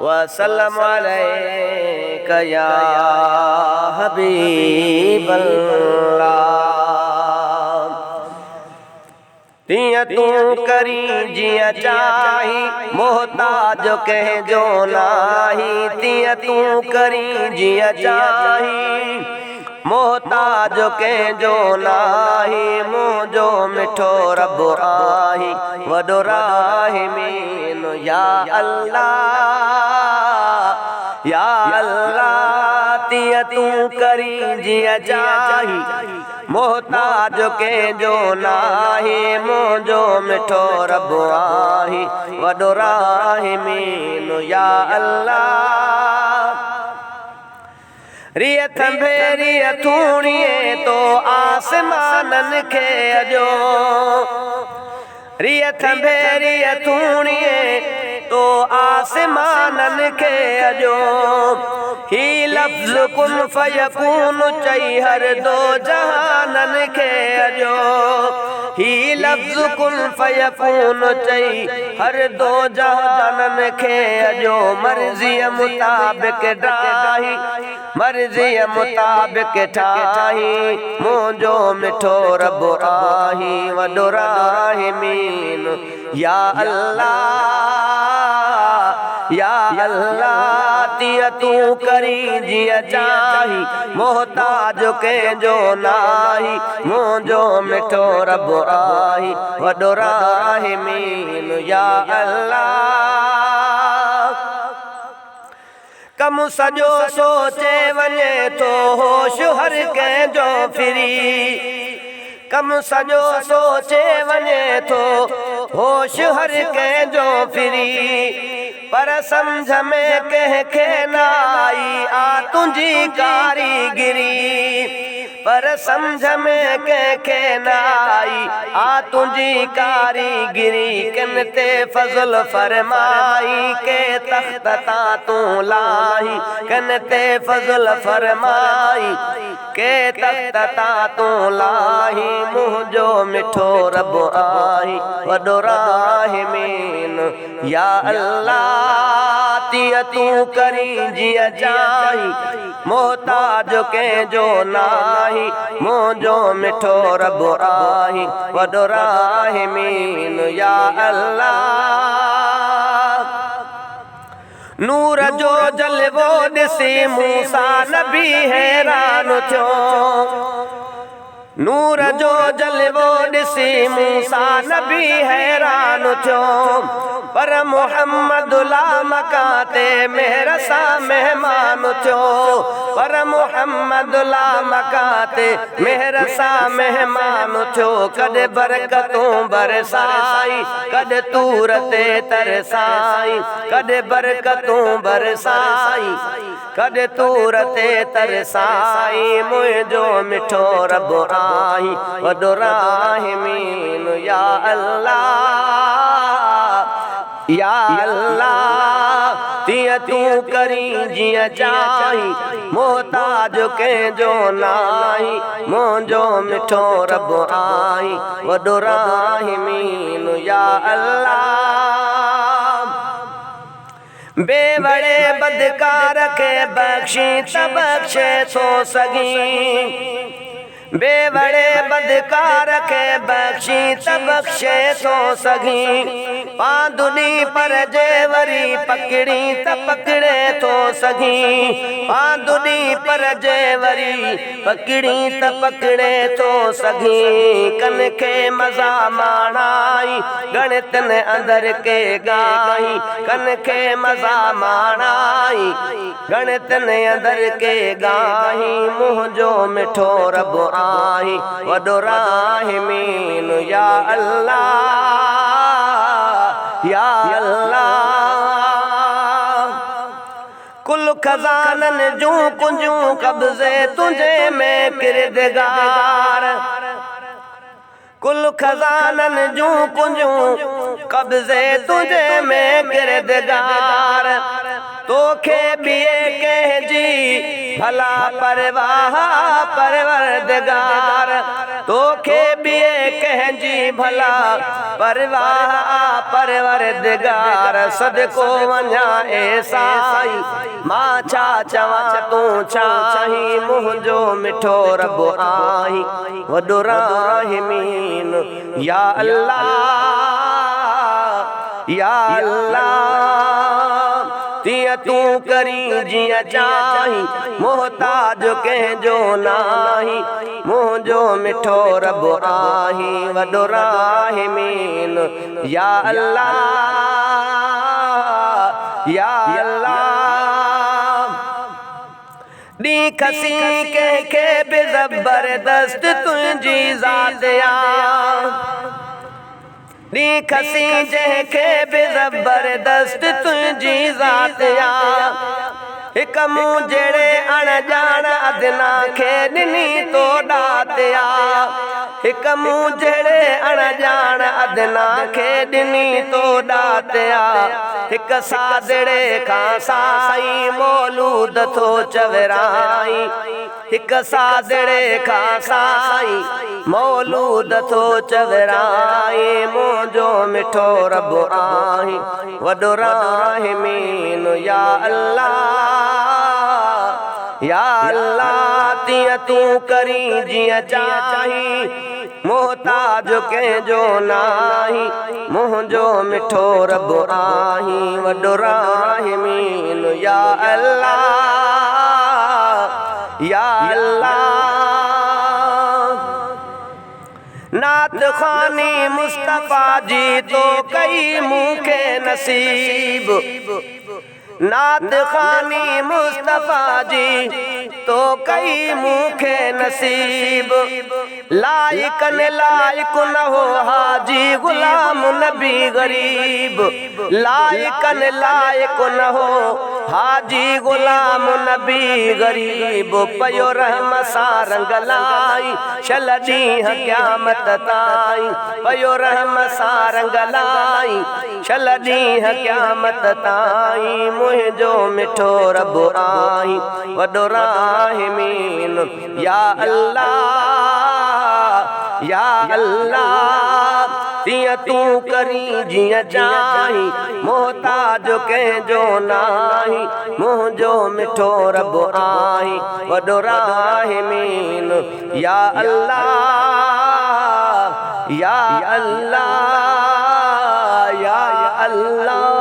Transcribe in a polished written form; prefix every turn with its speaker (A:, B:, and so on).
A: वसल्लम अलैका या हबीबल्लाह। तियां तू करी जियां चाही, मोहताज कंहिंजो नाही। तियां तू करी जियां चाही, मोहताज कंहिंजो नाही। मुंहिंजो मिठो रब आही, वॾो राहिमीन या अल्लाह या अल्लाह। तियां तू करी जियां चाही, मोहताज कंहिंजो नाही। मुंहिंजो मिठो रब आही, वॾो राहिमीन या अल्लाह। रिय थंभे रिय थूणिए तो आसमाननि खे अॼो, रिय थंभे रिय थूणिए तो आसमाननि खे अॼो। ही लफ्ज़ कुन फयकून चई हर दो जहाननि खे अॼो। ही लफ्ज़ कुन फयकून चई हर दो जहाननि खे अॼो। मर्ज़ीअ मुताबिक़ ठाही, मर्ज़ीअ मुताबिक़ ठाही। मुंहिंजो मिठो रब आही, वॾो राहिमीन या अल्लाह या अल्लाह। तियां तू करी जियां चाही, मोहताज कंहिंजो नाही। मुंहिंजो मिठो रब आही, वॾो राहिमीन या अल्लाह। कम सॼो सोचे वञे थो, होश हर कंहिंजो फिरी। कम सॼो सोचे वञे थो, होश हर कंहिंजो फिरी। पर सम्झ में कंहिंखे न आई आ तुंहिंजी कारीगिरी। पर सम्झ में कंहिंखे न आई आ तुंहिंजी कारीगिरी। किन ते फज़ल फरमाई, के तख़्त तां तूं लाही। किन ते फज़ल फरमाई, के तख़्त तां तूं लाही। मुंहिंजो मिठो रब आही, वॾो राहिमीन या अल्लाह। तियां तू करी जियां चाही, मोहताज कंहिंजो नाही। मुंहिंजो मिठो रब आही, वॾो राहिमीन या अल्लाह। नूर जो जलवो ॾिसी मूसा नबी हैरान थियो। नूर जो जलवो ॾिसी मूसा नबी हैरान थियो। पर मुहम्मद ला मका ते मेहर सां मेहमान थियो। पर मुहम्मद ला मका ते मेहर सां मेहमान थियो। कॾहिं बरकतूं बरसाई, कॾहिं तूर ते तरसाई। कॾहिं बरकतूं बरसाई, कॾहिं तूर ते तरसाई। मुंहिंजो मिठो रब आही, वॾो राहिमीन या अल्लाह या अल्लाह। तियां तू करी जियां चाही, मोहताज कंहिंजो नाही। मुंहिंजो मिठो रब आही, वॾो राहिमीन या अल्लाह। बेवड़े बदकार खे बख़्शी त बख़्शे थो सघी। बेवड़े बदकार खे बख़्शी त बख़्शे थो सघी। पांदुनी पर जे वरी पकड़ी त पकड़े थो सघी। पांदुनी पर जे वरी पकड़ी त पकड़े थो सघी। कन खे मज़ा माणाई, गणितनि अंदर के गाई। कन खे मज़ा माणाई, गणितनि अंदर के गाई। मुंहिंजो मिठो रब आही, वॾो राहिमीन या अल्लाह या अल्लाह। कुल खज़ाननि जूं कुंजूं कब्ज़े तुंहिंजे में किरदगार। कुल खज़ाननि जूं कुंजूं कब्ज़े तुंहिंजे में किरदगार। तोखे ॿिए कंहिंजी भला परवाह परवरदिगार तोखे बिए कंहिंजी भला परवाह परवरदिगार सदको वञा ए साईं मां छा चवां तूं छा चाहीं मुंहिंजो मिठो रब आहीं वॾो राहिमीन या अल्लाह या अल्लाह तीअं तूं करी जीअं चाहीं मोहताज कंहिंजो नाहीं मुंहिंजो मिठो रब आहीं वॾो राहिमीन या अल्लाह या अल्लाह ॾींहुं खसी कंहिंखे बि ज़बरदस्त तुंहिंजी ज़ात ॾींहुं खसी जंहिंखे बि ज़बरदस्त तुंहिंजी ज़ात हिकु मूं जहिड़े अणॼाण अदना खे ॾिनी तो ॾात हिकु मूं जहिड़े अणॼाण अदना खे ॾिनी तो ॾात हिकु सादड़े खां साईं मौलूद थो चवराई हिकु सादड़े खां साईं मौलूद थो चवराई मुंहिंजो मिठो रब आहीं वॾो राहिमीन या अल्लाह या अल्लाह तीअं तूं करी जीअं चाहीं मोहताज कंहिंजो नाहीं मुंहिंजो मिठो रब आहीं वॾो राहिमीन या अल्लाह या अल्लाह नात ख़ानी मुस्तफ़ा जी तो कई मूंखे नसीब नात ख़ानी मुस्तफ़ा जी तो कई मूंखे नसीब लाइकन लाइक न हो हाजी गुलाम नबी गरीब लाइकन लाइक न हो हाजी गुलाम नबी गरीब पयो रहम सां रंग लाई शल ॾींहुं क़यामत ताईं पयो रहम सां रंग लाई शल ॾींहुं क़यामत ताईं मुंहिंजो मिठो रब आहीं वॾो राहिमीन या अल्लाह या अल्लाह तीअं तूं करी जीअं चाहीं मोहताज कंहिंजो नाहीं मुंहिंजो मिठो रब आहीं वॾो राहिमीन या अल्लाह या अल्लाह या अल्लाह